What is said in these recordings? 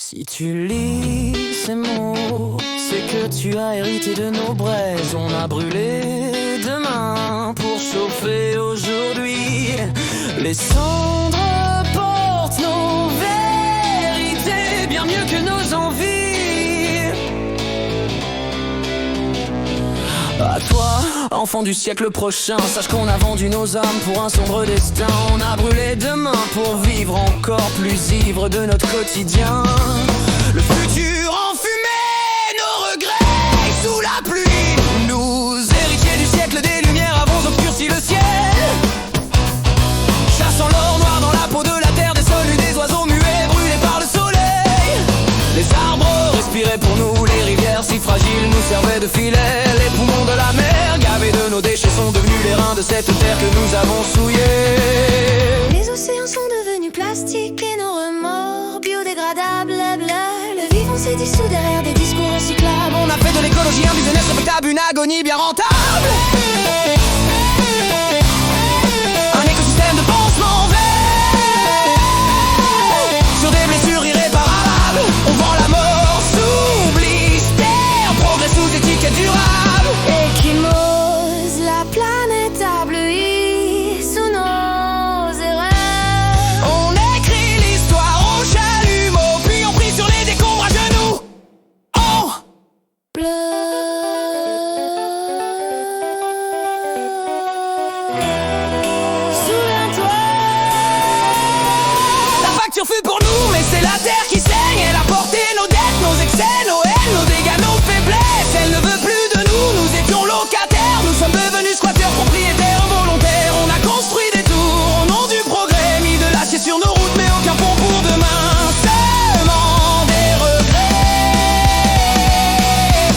Si tu lis ces mots, c'est que tu as hérité de nos braises. On a brûlé demain pour chauffer aujourd'hui. Les cendres portent nos vérités bien mieux que nos envies. À toi, enfant du siècle prochain, sache qu'on a vendu nos âmes pour un sombre destin. On a brûlé demain pour vivre encore plus ivre de notre quotidien. Le futur en fumée, nos regrets sous la pluie. Nous, héritiers du siècle des lumières, avons obscurci le ciel, chassant l'or noir dans la peau de la terre, des sols nus, des oiseaux muets, brûlés par le soleil. Les arbres respiraient pour nous, les rivières si fragiles nous servaient de filet. Les poumons de la mer, gavés de nos déchets, sont devenus les reins de cette terre que nous avons souillée. Les océans sont devenus plastiques et nos remords biodégradables. Le vivant s'est dissous derrière des discours recyclables. On a fait de l'écologie un business respectable, une agonie bien rentable. Un écosystème de pansement vert sur des blessures irréparables. On vend la mort sous blister, progrès sous étiquette durable. Échymose, la planète a bleui sous nos erreurs. On écrit l'histoire au chalumeau, puis on prie sur les décombres à genoux. On Souviens-toi, La facture fut pour nous, mais c'est la terre qui saigne. Elle a porté nos dettes, nos excès, nos haines, nos dégâts, nos faiblesses. Elle ne veut plus de nous, nous étions locataires. Nous sommes devenus squatteurs, propriétaires involontaires. On a construit des tours au nom du progrès, mis de l'acier sur nos routes, mais aucun pont pour demain. Seulement des regrets,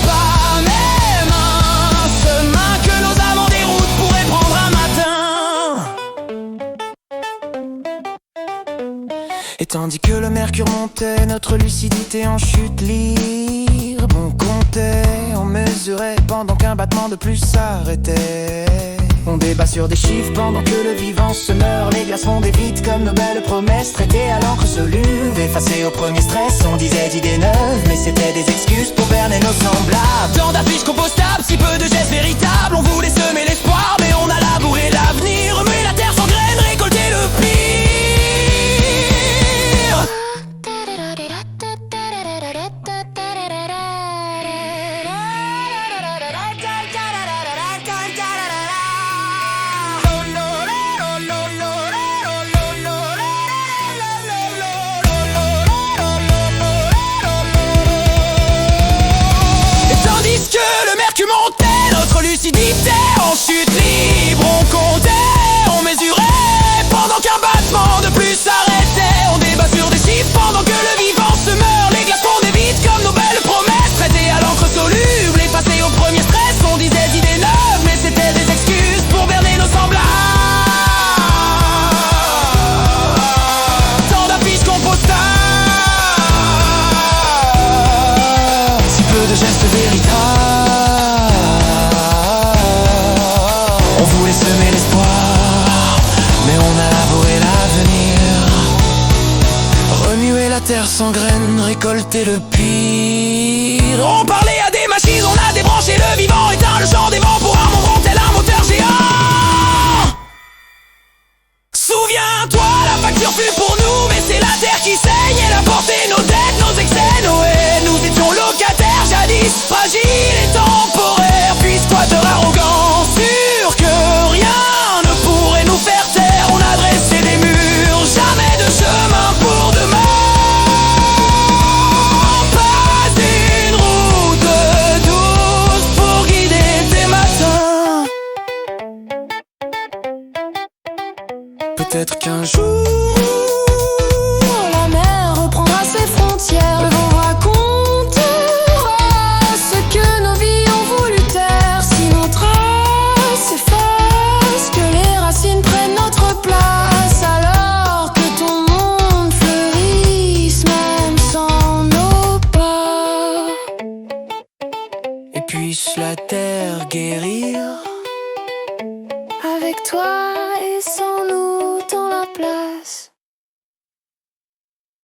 pas même un chemin que nos âmes en déroute pourraient prendre un matin. Et tandis que le mercure montait, notre lucidité en chute libre. On comptait, on mesurait pendant qu'un battement de plus s'arrêtait. On débat sur des chiffres pendant que le vivant se meurt. Les glaces font des vides comme nos belles promesses, traitées à l'encre soluble, effacées au premier stress. On disait d'idées neuves, mais c'était des excuses pour berner nos semblables. Tant d'affiches compostables, si peu de gestes véritables. On voulait semer l'espoir, mais on a labouré l'avenir. Remuer la terre sans graines, récolter le pire. Montait, notre lucidité en chute libre. On comptait, on mesurait pendant qu'un battement de plus s'arrêtait. On débat sur des chiffres pendant que le vivant se meurt. Les glaces font des vides comme nos belles promesses, traitées à l'encre soluble, effacées au premier stress. On disait d'idées neuves, mais c'était des excuses pour berner nos semblables. Tant d'affiches compostables, si peu de gestes véritables. Semer l'espoir, mais on a labouré l'avenir. Remuer la terre sans graines, récolter le pire. On parlait à des machines, on a débranché le vivant, éteint le chant des vents pour un moment tel un moteur géant. Souviens-toi, la facture fut pour nous, mais c'est la terre qui saigne. Elle a porté nos dettes, nos excès, nos haines. Nous étions locataires jadis, fragiles et temporaires, puis squatteurs arrogants, sûrs que rien ne pourrait nous faire taire. On a dressé des murs, jamais de chemin pour demain. Pas une route douce pour guider tes matins. Peut-être qu'un jour la mer reprendra ses frontières. Le vent racontera ce que nos vies ont voulu taire. Si nos traces s'effacent, que les racines prennent notre place, alors que ton monde fleurisse même sans nos pas. et puisse la terre guérir. Avec toi